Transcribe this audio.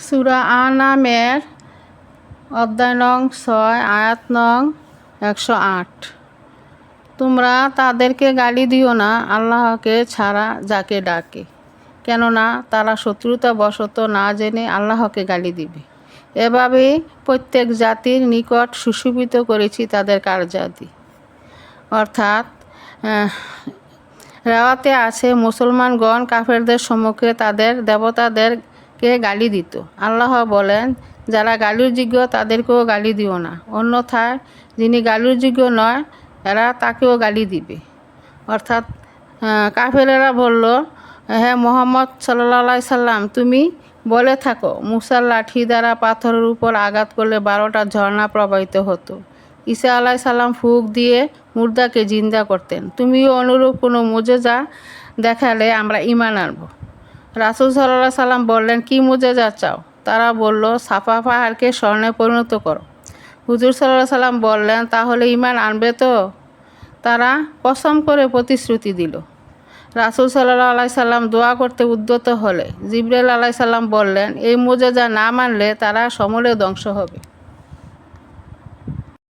সূরা আনামের অধ্যায় নং 6 আয়াত নং 108। তোমরা তাদেরকে গালি দিও না আল্লাহকে ছাড়া যাকে ডাকে, কেননা তারা শত্রুতাবশত না জেনে আল্লাহকে গালি দিবে। এভাবেই প্রত্যেক জাতির নিকট সুশোভিত করেছি তাদের কার্যাদি। অর্থাৎ রেওয়াতে আছে মুসলমানগণ কাফেরদের সম্মুখে তাদের দেবতাদেরকে গালি দিত। আল্লাহ বলেন, যারা গালির যোগ্য তাদেরকেও গালি দিও না, অন্যথায় যিনি গালির যোগ্য নয় এরা তাকেও গালি দিবে। অর্থাৎ কাফেরেরা বলল, হ্যাঁ মোহাম্মদ সাল্লাল্লাহু আলাইহি সাল্লাম, তুমি বলে থাকো মুসার লাঠি দ্বারা পাথরের উপর আঘাত করলে 12টা ঝর্ণা প্রবাহিত হতো। ঈসা আলাইহিস সালাম ফুঁক দিয়ে মুর্দাকে জিন্দা করতেন। তুমিও অনুরূপ কোনো মুজেজা দেখালে আমরা ঈমান আনব। রাসূল সাল্লাল্লাহু আলাইহি সাল্লাম বললেন, কি মুজেজা চাও? তারা বলল, সাফা পাহাড়কে স্বর্ণে পরিণত করো। হুজুর সাল্লাল্লাহু আলাইহি সাল্লাম বললেন, তাহলে ঈমান আনবে তো? তারা কসম করে প্রতিশ্রুতি দিল। রাসূল সাল্লাল্লাহু আলাইহি সাল্লাম দোয়া করতে উদ্যত হলে জিবরাইল আলাইহিস সালাম বললেন, এই মুজেজা না মানলে তারা সমূলে ধ্বংস হবে।